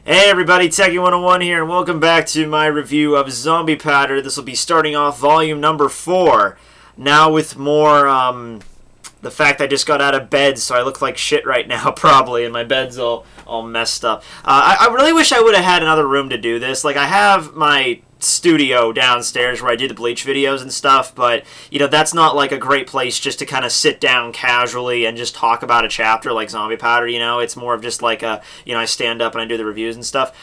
Hey everybody, Techie101 here, and welcome back to my review of Zombie Powder. This will be starting off volume number 4. Now with more, the fact I just got out of bed, so I look like shit right now, probably, and my bed's all messed up. I really wish I would have had another room to do this. Like, I have my studio downstairs where I do the Bleach videos and stuff, but, you know, that's not, like, a great place just to kind of sit down casually and just talk about a chapter like Zombie Powder, you know? It's more of just, like, a, you know, I stand up and I do the reviews and stuff.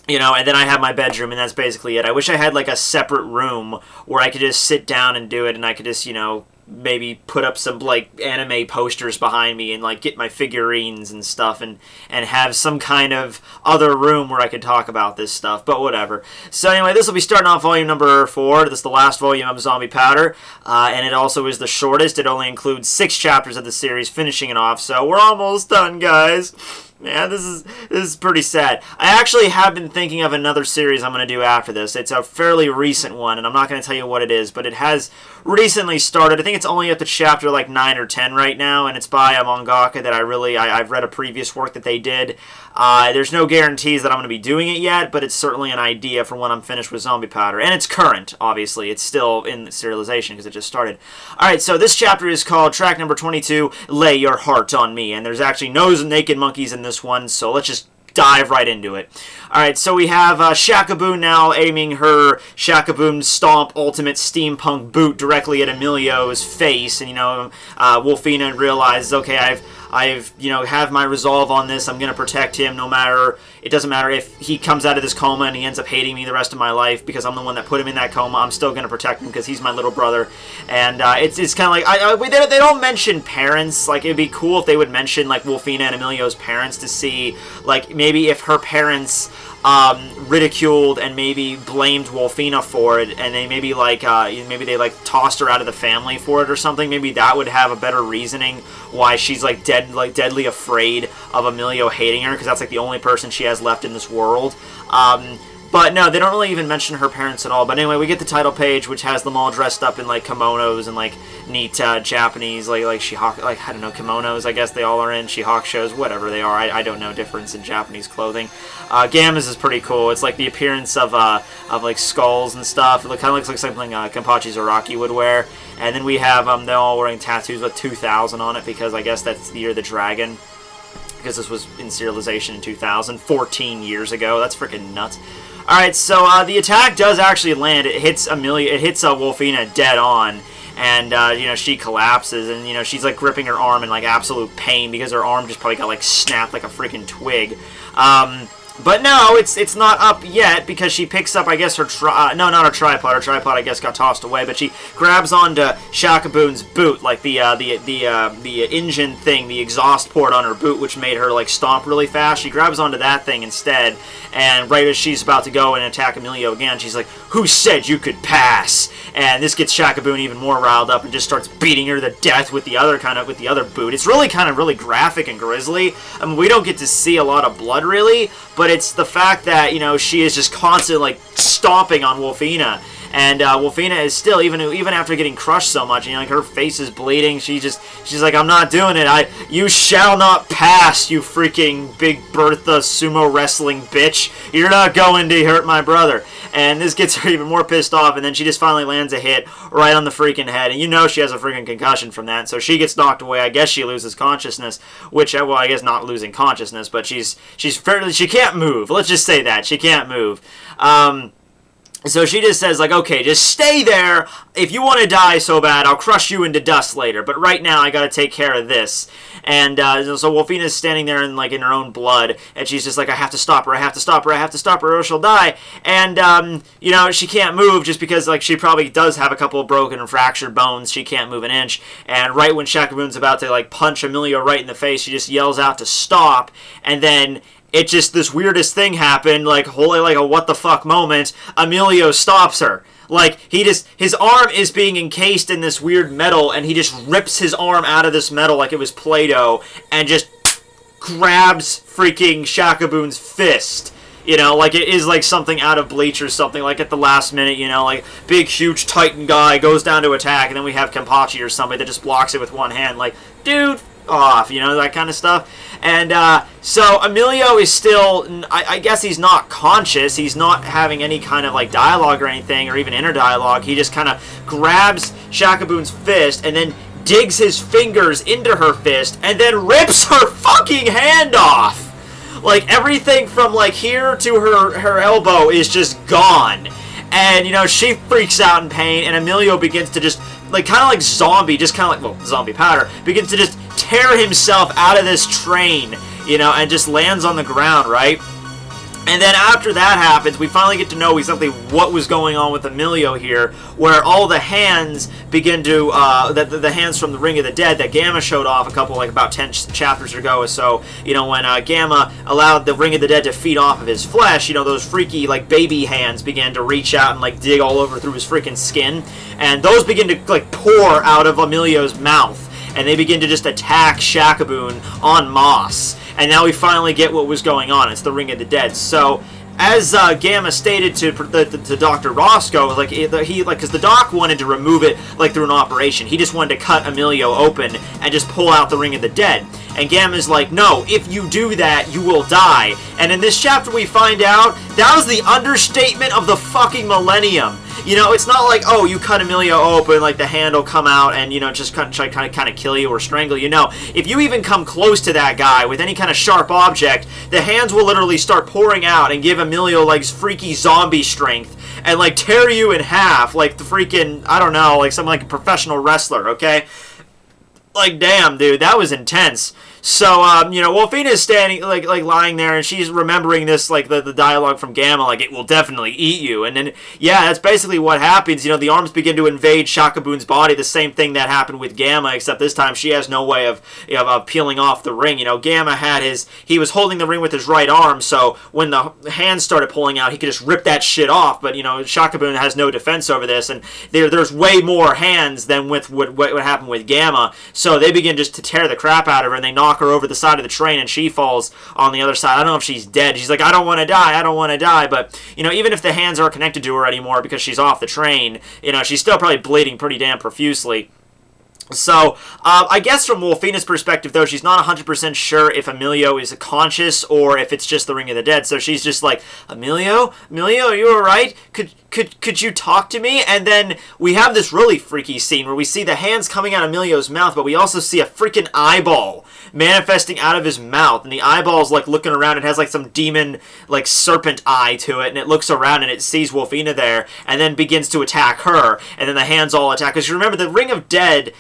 You know, and then I have my bedroom, and that's basically it. I wish I had, like, a separate room where I could just sit down and do it, and I could just, you know, maybe put up some, like, anime posters behind me and, like, get my figurines and stuff and have some kind of other room where I could talk about this stuff, but whatever. So anyway, this will be starting off volume number 4. This is the last volume of Zombie Powder, and it also is the shortest. It only includes 6 chapters of the series, finishing it off, so we're almost done, guys. Man, this is pretty sad. I actually have been thinking of another series I'm going to do after this. It's a fairly recent one, and I'm not going to tell you what it is, but it has recently started. I think it's only up to chapter like 9 or 10 right now, and it's by a mangaka that I've read a previous work that they did. There's no guarantees that I'm going to be doing it yet, but it's certainly an idea for when I'm finished with Zombie Powder. And it's current, obviously. It's still in serialization because it just started. Alright, so this chapter is called track number 22, Lay Your Heart on Me. And there's actually no naked monkeys in this one, so let's just dive right into it. Alright, so we have Shakaboon now aiming her Shakaboon Stomp Ultimate Steampunk Boot directly at Emilio's face, and, you know, Wolfina realizes, okay, I've, you know, have my resolve on this. I'm going to protect him no matter, it doesn't matter if he comes out of this coma and he ends up hating me the rest of my life because I'm the one that put him in that coma. I'm still going to protect him because he's my little brother. And it's kind of like, they don't mention parents. Like, it'd be cool if they would mention, like, Wolfina and Emilio's parents to see, like, maybe if her parents ridiculed and maybe blamed Wolfina for it, and they maybe like maybe they like tossed her out of the family for it or something. Maybe that would have a better reasoning why she's like deadly afraid of Emilio hating her, because that's like the only person she has left in this world. But no, they don't really even mention her parents at all. But anyway, we get the title page, which has them all dressed up in like kimonos and like neat Japanese like Shihawk, like, I don't know, kimonos. I guess they all are in Shihawk shows, whatever they are. I don't know difference in Japanese clothing. Gammas is pretty cool. It's like the appearance of like skulls and stuff. It kind of looks like something Kenpachi Zaraki would wear. And then we have they're all wearing tattoos with 2000 on it because I guess that's the year of the dragon. Because this was in serialization in 2000, 14 years ago. That's freaking nuts. Alright, so the attack does actually land. It hits Wolfina dead on, and you know, she collapses, and you know, she's like gripping her arm in like absolute pain because her arm just probably got like snapped like a freaking twig. But no, it's not up yet because she picks up, I guess, her no, not her tripod. Her tripod, I guess, got tossed away. But she grabs onto Shakaboon's boot, like the engine thing, the exhaust port on her boot, which made her like stomp really fast. She grabs onto that thing instead, and right as she's about to go and attack Emilio again, she's like, "Who said you could pass?" And this gets Shakaboon even more riled up and just starts beating her to death with the other boot. It's really kind of really graphic and grisly. I mean, we don't get to see a lot of blood really, but it's the fact that, you know, she is just constantly like stomping on Wolfina, and Wolfina is still, even after getting crushed so much, you know, like her face is bleeding. She's like, "I'm not doing it. You shall not pass, you freaking Big Bertha sumo wrestling bitch. You're not going to hurt my brother." And this gets her even more pissed off, and then she just finally lands a hit right on the freaking head, and you know she has a freaking concussion from that, so she gets knocked away. I guess she loses consciousness, which, well, I guess not losing consciousness, but she can't move. Let's just say that. She can't move. So she just says, like, "Okay, just stay there. If you want to die so bad, I'll crush you into dust later. But right now, I gotta take care of this." And so Wolfina's standing there in her own blood, and she's just like, "I have to stop her. I have to stop her. I have to stop her, or she'll die." And you know, she can't move just because like she probably does have a couple of broken and fractured bones. She can't move an inch. And right when Shakaboon's about to like punch Emilio right in the face, she just yells out to stop, and then it just, this weirdest thing happened, like, wholly like a what the fuck moment. Emilio stops her. Like, his arm is being encased in this weird metal, and he just rips his arm out of this metal like it was Play-Doh, and just grabs freaking Shakaboon's fist. You know, like it is like something out of Bleach or something, like at the last minute, you know, like big, huge Titan guy goes down to attack, and then we have Kenpachi or somebody that just blocks it with one hand. Like, dude, off, you know, that kind of stuff. And so Emilio is still, I guess he's not conscious. He's not having any kind of like dialogue or anything, or even inner dialogue. He just kind of grabs Shakaboon's fist and then digs his fingers into her fist and then rips her fucking hand off. Like, everything from like here to her elbow is just gone. And, you know, she freaks out in pain, and Emilio begins to just, like, kind of like Zombie, just kind of like, well, Zombie Powder, begins to just tear himself out of this train, you know, and just lands on the ground, right? And then after that happens, we finally get to know exactly what was going on with Emilio here, where all the hands begin to, the hands from the Ring of the Dead that Gamma showed off a couple, like about 10 chapters ago or so, you know, when Gamma allowed the Ring of the Dead to feed off of his flesh, you know, those freaky, like, baby hands began to reach out and, like, dig all over through his freaking skin, and those begin to, like, pour out of Emilio's mouth, and they begin to just attack Shakaboon en masse. And now we finally get what was going on. It's the Ring of the Dead. So, as Gamma stated to Dr. Roscoe, like because the doc wanted to remove it like through an operation. He just wanted to cut Emilio open and just pull out the Ring of the Dead. And Gamma's like, no, if you do that, you will die. And in this chapter, we find out that was the understatement of the fucking millennium. You know, it's not like, oh, you cut Emilio open, like the hand will come out and, you know, just kind of kill you or strangle you. No, if you even come close to that guy with any kind of sharp object, the hands will literally start pouring out and give Emilio, like, freaky zombie strength and, like, tear you in half like the freaking, I don't know, like something like a professional wrestler, okay? Like, damn, dude, that was intense. So, you know, Wolfina is standing, like lying there, and she's remembering this, like, the dialogue from Gamma, like, it will definitely eat you. And then, yeah, that's basically what happens. You know, the arms begin to invade Shakaboon's body, the same thing that happened with Gamma, except this time she has no way of peeling off the ring. You know, Gamma had he was holding the ring with his right arm, so when the hands started pulling out, he could just rip that shit off. But, you know, Shakaboon has no defense over this, and there's way more hands than with what happened with Gamma. So they begin just to tear the crap out of her, and they knock her over the side of the train, and she falls on the other side. I don't know if she's dead. She's like, I don't want to die, I don't want to die. But, you know, even if the hands aren't connected to her anymore because she's off the train, you know, she's still probably bleeding pretty damn profusely. So, I guess from Wolfina's perspective, though, she's not 100% sure if Emilio is conscious or if it's just the Ring of the Dead. So she's just like, Emilio, are you alright? Could you talk to me? And then we have this really freaky scene where we see the hands coming out of Emilio's mouth, but we also see a freaking eyeball manifesting out of his mouth. And the eyeball's, like, looking around. It has, like, some demon, like, serpent eye to it. And it looks around and it sees Wolfina there and then begins to attack her. And then the hands all attack. Because you remember, the Ring of Dead,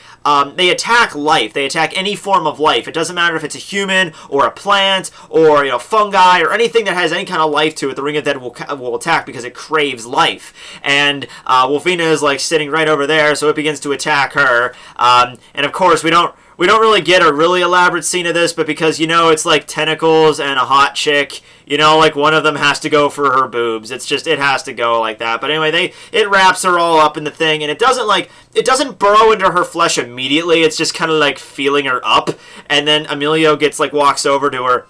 they attack life. They attack any form of life. It doesn't matter if it's a human or a plant or, you know, fungi or anything that has any kind of life to it. The Ring of Dead will attack because it craves life. And Wolfina is, like, sitting right over there, so it begins to attack her. And of course, we don't really get a really elaborate scene of this, but because, you know, it's like tentacles and a hot chick, you know, like, one of them has to go for her boobs. It's just, it has to go like that. But anyway, it wraps her all up in the thing, and it doesn't burrow into her flesh immediately. It's just kind of like feeling her up, and then Emilio walks over to her.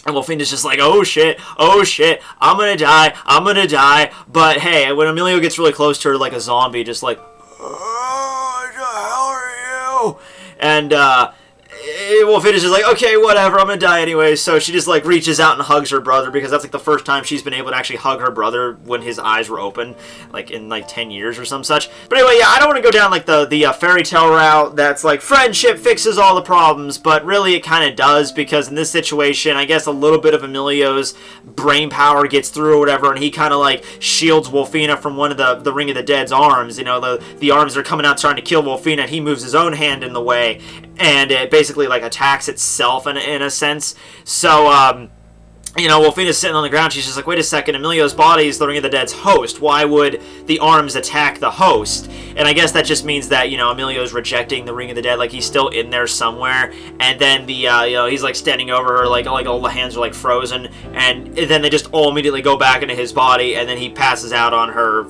And Wolfina's just like, oh shit, I'm gonna die. But hey, when Emilio gets really close to her like a zombie, just like, oh, how are you? And, Wolfina's just like, okay, whatever, I'm gonna die anyway. So she just, like, reaches out and hugs her brother, because that's, like, the first time she's been able to actually hug her brother when his eyes were open, like, in, like, 10 years or some such. But anyway, yeah, I don't want to go down, like, the fairy tale route that's, like, friendship fixes all the problems, but really it kind of does, because in this situation, I guess a little bit of Emilio's brain power gets through or whatever, and he kind of, like, shields Wolfina from one of the Ring of the Dead's arms, you know, the arms that are coming out trying to kill Wolfina, and he moves his own hand in the way, and it basically, like, attacks itself in a sense. So, you know, Wolfina's sitting on the ground. She's just like, wait a second, Emilio's body is the Ring of the Dead's host. Why would the arms attack the host? And I guess that just means that, you know, Emilio's rejecting the Ring of the Dead, like, he's still in there somewhere. And then the, you know, he's, like, standing over her, like all the hands are, like, frozen. And then they just all immediately go back into his body, and then he passes out on her,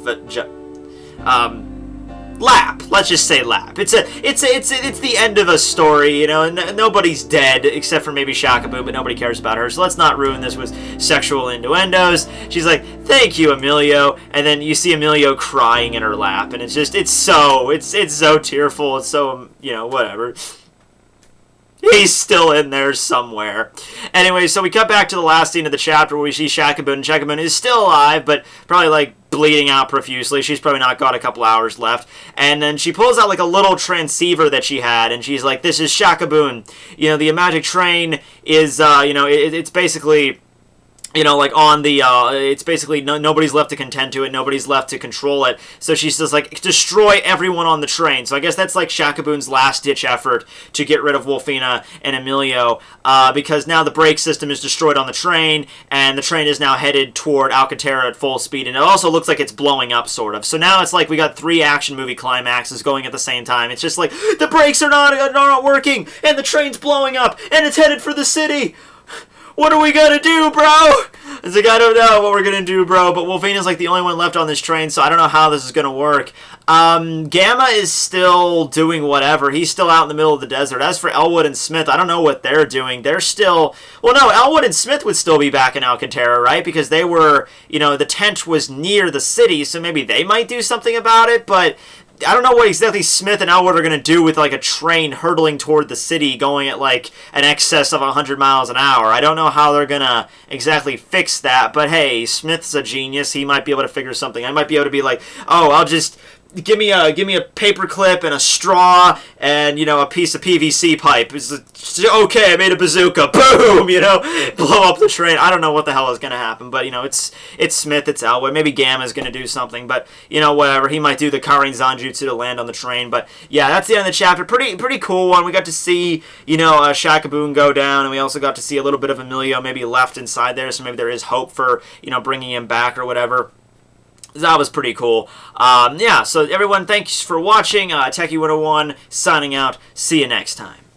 lap. Let's just say lap. It's the end of a story, you know, and nobody's dead except for maybe Shakaboon, but nobody cares about her, so let's not ruin this with sexual innuendos. She's like, thank you, Emilio, and then you see Emilio crying in her lap, and it's so tearful, it's so, you know, whatever. He's still in there somewhere. Anyway, so we cut back to the last scene of the chapter where we see Shakabun. Shakabun is still alive, but probably like bleeding out profusely. She's probably not got a couple hours left. And then she pulls out like a little transceiver that she had, and she's like, "This is Shakabun. You know, the magic train is, you know, it's basically." You know, like on the, it's basically nobody's left to contend to it, nobody's left to control it. So she says, like, destroy everyone on the train. So I guess that's like Shakabun's last-ditch effort to get rid of Wolfina and Emilio, because now the brake system is destroyed on the train, and the train is now headed toward Alcantara at full speed, and it also looks like it's blowing up, sort of. So now it's like we got 3 action movie climaxes going at the same time. It's just like, the brakes are not working, and the train's blowing up, and it's headed for the city. What are we gonna do, bro? It's like, I don't know what we're gonna do, bro. But Wolfina's like the only one left on this train, so I don't know how this is gonna work. Gamma is still doing whatever. He's still out in the middle of the desert. As for Elwood and Smith, I don't know what they're doing. They're still... Well, no, Elwood and Smith would still be back in Alcantara, right? Because they were, you know, the tent was near the city, so maybe they might do something about it, but... I don't know what exactly Smith and Elwood are going to do with, like, a train hurtling toward the city going at, like, an excess of 100 miles an hour. I don't know how they're going to exactly fix that, but hey, Smith's a genius. He might be able to figure something. I might be able to be like, oh, I'll just... Give me a paper clip and a straw and, you know, a piece of PVC pipe. It's okay, I made a bazooka. Boom! You know, blow up the train. I don't know what the hell is going to happen, but, you know, it's Smith, it's Elwood. Maybe Gamma's going to do something, but, you know, whatever. He might do the Karin Zanjutsu to land on the train, but, yeah, that's the end of the chapter. Pretty cool one. We got to see, you know, Shakabun go down, and we also got to see a little bit of Emilio maybe left inside there, so maybe there is hope for, you know, bringing him back or whatever. That was pretty cool. Yeah, so everyone, thanks for watching. Techie101 signing out. See you next time.